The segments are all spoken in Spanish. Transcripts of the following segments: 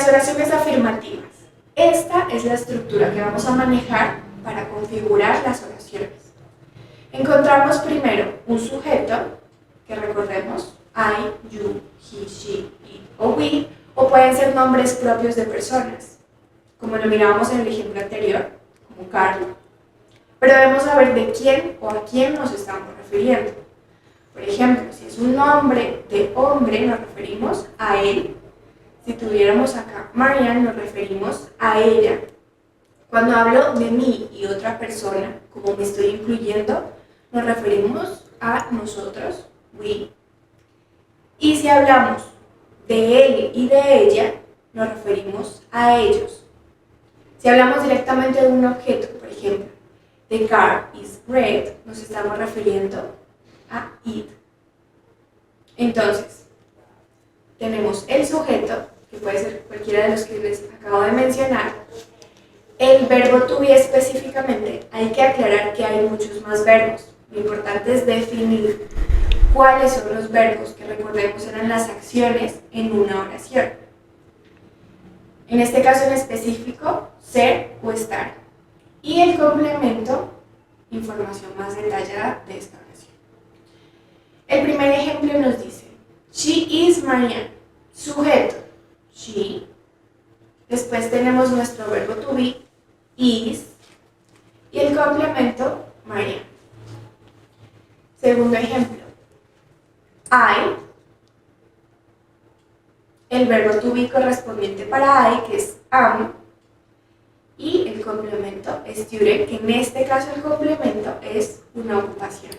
las oraciones afirmativas. Esta es la estructura que vamos a manejar para configurar las oraciones. Encontramos primero un sujeto, que recordemos, I, you, he, she, it o we, o pueden ser nombres propios de personas, como lo mirábamos en el ejemplo anterior, como Carl, pero debemos saber de quién o a quién nos estamos refiriendo. Por ejemplo, si es un nombre de hombre, nos referimos a él. Si tuviéramos acá Marianne, nos referimos a ella. Cuando hablo de mí y otra persona, como me estoy incluyendo, nos referimos a nosotros, we. Y si hablamos de él y de ella, nos referimos a ellos. Si hablamos directamente de un objeto, por ejemplo, the car is red, nos estamos refiriendo a it. Entonces, tenemos el sujeto, que puede ser cualquiera de los que les acabo de mencionar. El verbo to be específicamente, hay que aclarar que hay muchos más verbos. Lo importante es definir cuáles son los verbos que recordemos eran las acciones en una oración. En este caso en específico, ser o estar. Y el complemento, información más detallada de esta oración. El primer ejemplo nos dice, she is Marianne. Sujeto, she. Después tenemos nuestro verbo to be, is. Y el complemento, Marianne. Segundo ejemplo, I. El verbo to be correspondiente para I, que es am. Y el complemento, student, que en este caso el complemento es una ocupación.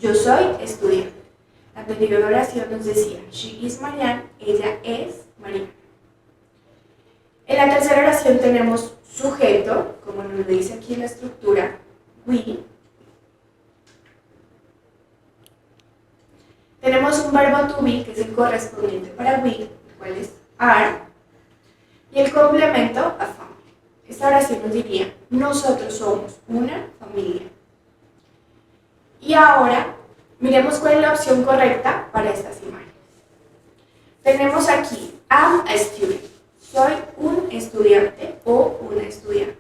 Yo soy estudiante. La anterior oración nos decía, she is Marianne, ella es Marianne. En la tercera oración tenemos sujeto, como nos lo dice aquí en la estructura, we. Tenemos un verbo to be, que es el correspondiente para we, el cual es are. Y el complemento, a family. Esta oración nos diría, nosotros somos una familia. Y ahora, miremos cuál es la opción correcta para estas imágenes. Tenemos aquí, am a student. Soy un estudiante o una estudiante.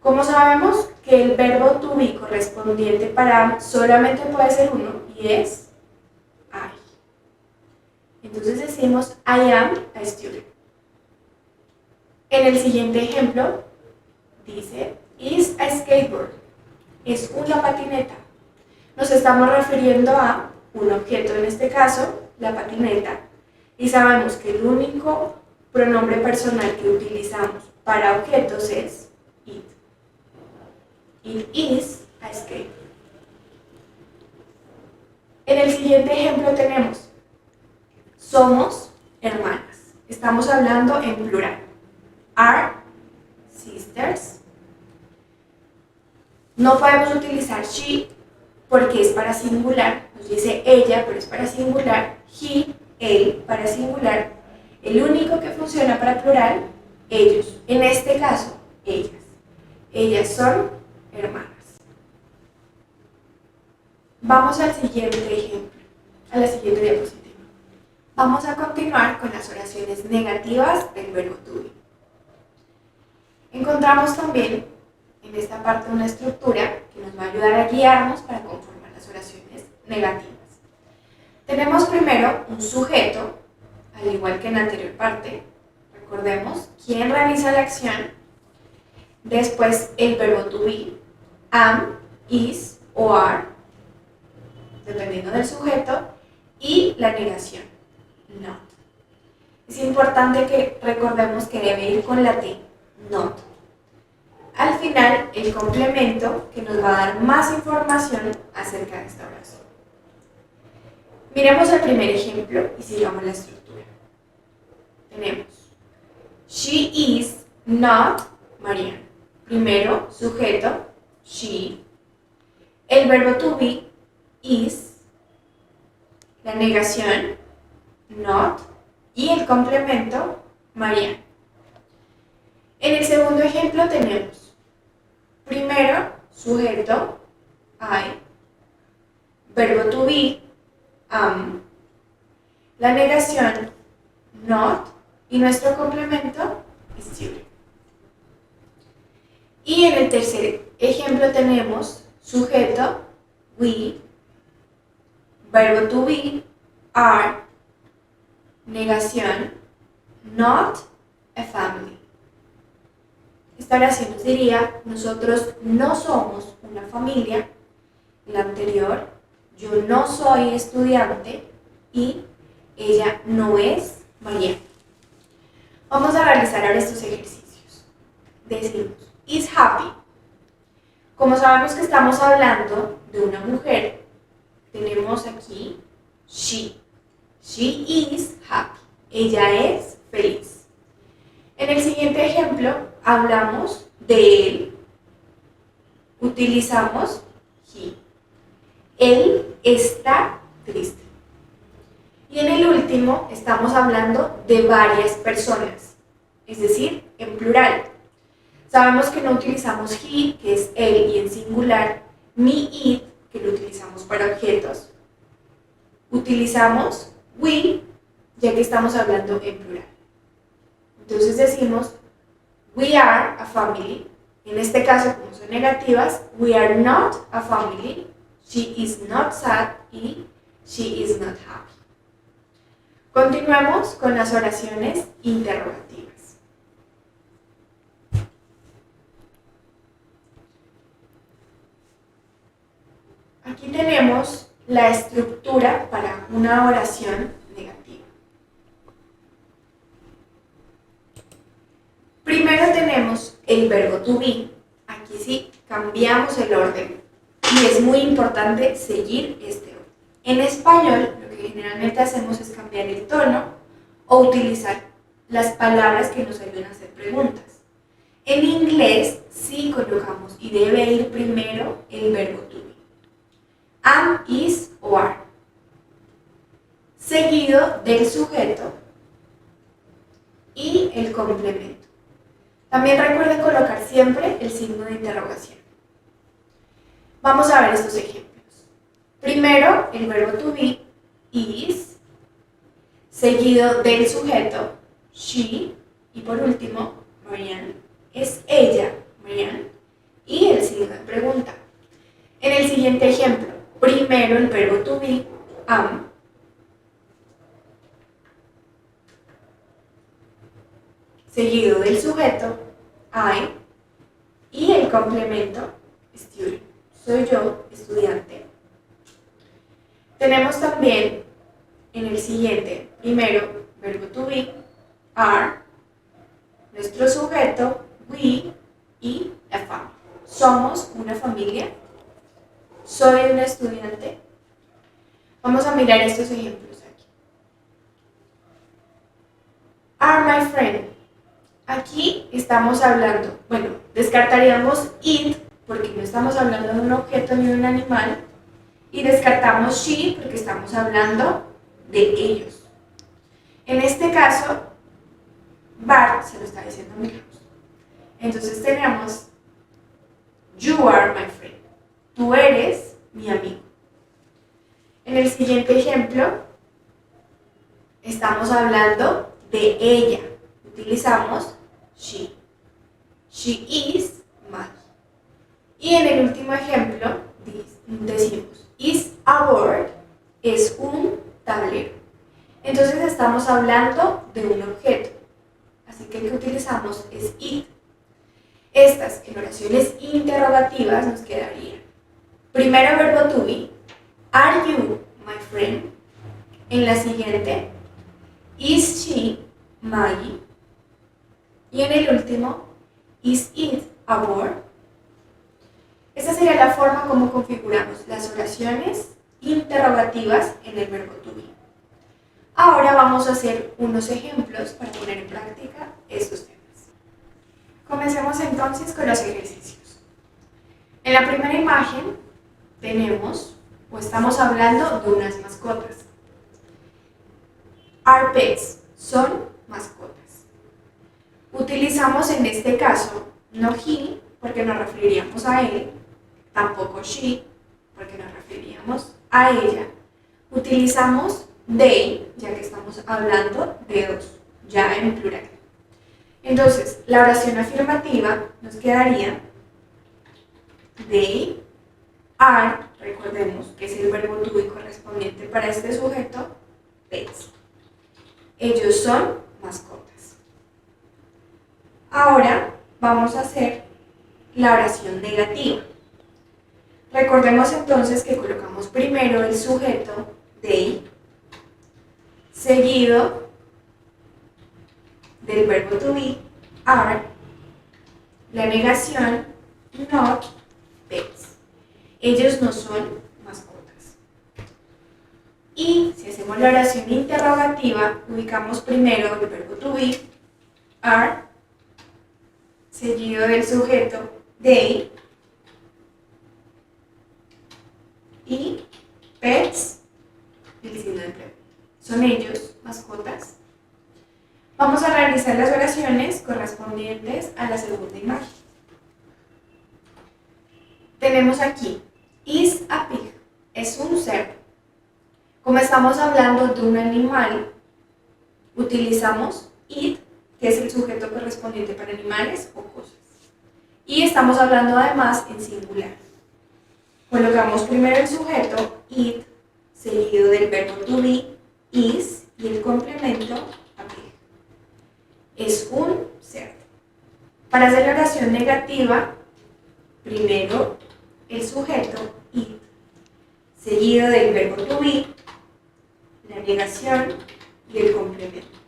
Como sabemos que el verbo to be correspondiente para am solamente puede ser uno y es I. Entonces decimos, I am a student. En el siguiente ejemplo, dice, is a skateboard. Es una patineta. Nos estamos refiriendo a un objeto, en este caso, la patineta. Y sabemos que el único pronombre personal que utilizamos para objetos es it. It is a skateboard. En el siguiente ejemplo tenemos, somos hermanas. Estamos hablando en plural. Are sisters. No podemos utilizar she porque es para singular. Nos dice ella, pero es para singular. He, él, para singular. El único que funciona para plural, ellos. En este caso, ellas. Ellas son hermanas. Vamos al siguiente ejemplo, a la siguiente diapositiva. Vamos a continuar con las oraciones negativas del verbo to be. Encontramos también en esta parte una estructura que nos va a ayudar a guiarnos para conformar las oraciones negativas. Tenemos primero un sujeto, al igual que en la anterior parte. Recordemos quién realiza la acción. Después el verbo to be, am, is o are, dependiendo del sujeto, y la negación, not. Es importante que recordemos que debe ir con la T, not. Al final, el complemento que nos va a dar más información acerca de esta oración. Miremos el primer ejemplo y sigamos la estructura. Tenemos, she is not Marianne. Primero, sujeto, she. El verbo to be, is. La negación, not. Y el complemento, Marianne. En el segundo ejemplo tenemos, primero, sujeto, I. Verbo to be, am. La negación, not. y nuestro complemento student. Y en el tercer ejemplo tenemos sujeto, we, verbo to be, are, negación, not a family. Esta oración nos diría, nosotros no somos una familia. La anterior, yo no soy estudiante y ella no es María. Vamos a realizar ahora estos ejercicios. Decimos, is happy. Como sabemos que estamos hablando de una mujer, tenemos aquí she. She is happy. Ella es feliz. En el siguiente ejemplo, hablamos de él. Utilizamos he. Él está triste. Y en el último, estamos hablando de varias personas, es decir, en plural. Sabemos que no utilizamos he, que es él y en singular, ni it, que lo utilizamos para objetos. Utilizamos we, ya que estamos hablando en plural. Entonces decimos, we are a family. En este caso, como son negativas, we are not a family. She is not sad y she is not happy. Continuemos con las oraciones interrogativas. Aquí tenemos la estructura para una oración negativa. Primero tenemos el verbo to be. Aquí sí cambiamos el orden y es muy importante seguir este orden. En español, lo que generalmente hacemos es cambiar el tono o utilizar las palabras que nos ayudan a hacer preguntas. En inglés sí colocamos y debe ir primero el verbo to be. Am, is o are. Seguido del sujeto y el complemento. También recuerden colocar siempre el signo de interrogación. Vamos a ver estos ejemplos. Primero, el verbo to be, is, seguido del sujeto, she, y por último, Marianne, es ella, Marianne, y el signo de pregunta. En el siguiente ejemplo, primero el verbo to be, am, seguido del sujeto, I, y el complemento, student, soy yo, estudiante. Tenemos también en el siguiente, primero, verbo to be, are, nuestro sujeto, we, y la familia. Somos una familia. Soy un estudiante. Vamos a mirar estos ejemplos aquí. Are my friend. Aquí estamos hablando, bueno, descartaríamos it porque no estamos hablando de un objeto ni de un animal. Y descartamos she porque estamos hablando de ellos. En este caso, Bart se lo está diciendo a Milhouse. Entonces tenemos you are my friend. Tú eres mi amigo. En el siguiente ejemplo, estamos hablando de ella. Utilizamos she. She is Maggie. Y en el último ejemplo, decimos is a board, es un tablero. Entonces estamos hablando de un objeto. Así que el que utilizamos es it. Estas en oraciones interrogativas nos quedarían. Primero verbo to be, are you my friend? En la siguiente, is she Maggie? Y en el último, is it a board? Esta sería la forma como configuramos las oraciones interrogativas en el verbo to be. Ahora vamos a hacer unos ejemplos para poner en práctica estos temas. Comencemos entonces con los ejercicios. En la primera imagen tenemos, o estamos hablando de unas mascotas. Are pets, son mascotas. Utilizamos en este caso no he, porque nos referiríamos a él, tampoco she, porque nos referiríamos a ella. Utilizamos they, ya que estamos hablando de ya en plural. Entonces, la oración afirmativa nos quedaría they are, recordemos que es el verbo to be correspondiente para este sujeto, pets. Ellos son mascotas. Ahora vamos a hacer la oración negativa. Recordemos entonces que colocamos primero el sujeto they, seguido del verbo to be, are, la negación not pets. Ellos no son mascotas. Y si hacemos la oración interrogativa, ubicamos primero el verbo to be, are, seguido del sujeto they y pets, el signo de pregunta. ¿Son ellos mascotas? Vamos a realizar las oraciones correspondientes a la segunda imagen. Tenemos aquí, is a pig, es un cerdo. Como estamos hablando de un animal, utilizamos it, que es el sujeto correspondiente para animales o cosas. Y estamos hablando además en singular. Colocamos primero el sujeto it, seguido del verbo to be, is, y el complemento a pig. Es un cerdo. Para hacer la oración negativa, primero el sujeto it, seguido del verbo to be, la negación y el complemento.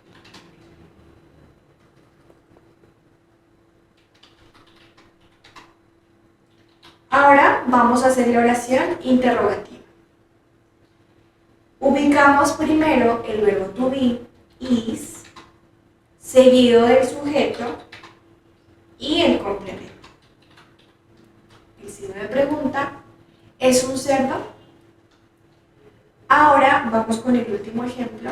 Ahora vamos a hacer la oración interrogativa. Ubicamos primero el verbo to be, is, seguido del sujeto y el complemento. El signo de pregunta, ¿es un cerdo? Ahora vamos con el último ejemplo.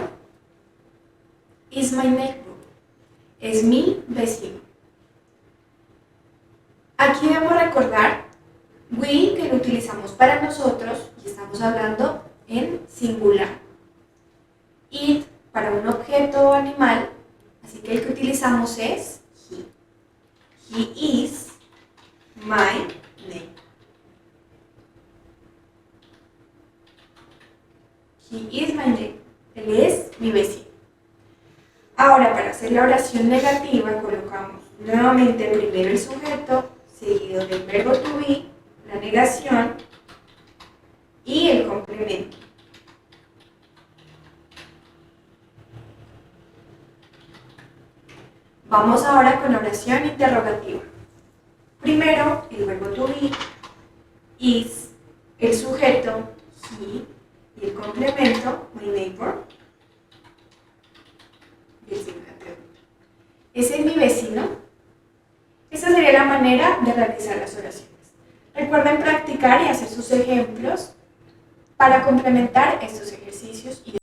Is my neighbor, es mi vecino. Aquí debemos recordar we, que lo utilizamos para nosotros y estamos hablando en singular. It para un objeto o animal, así que el que utilizamos es he. He is my neighbor. He is my neighbor. Él es mi vecino. Ahora, para hacer la oración negativa, colocamos nuevamente primero el sujeto, seguido del verbo to be, la negación y el complemento. Vamos ahora con la oración interrogativa. Primero, el verbo to be, is, el sujeto, he, y el complemento, my neighbor, y el signo de pregunta. ¿Ese es mi vecino? Esa sería la manera de realizar las oraciones. Recuerden practicar y hacer sus ejemplos para complementar estos ejercicios y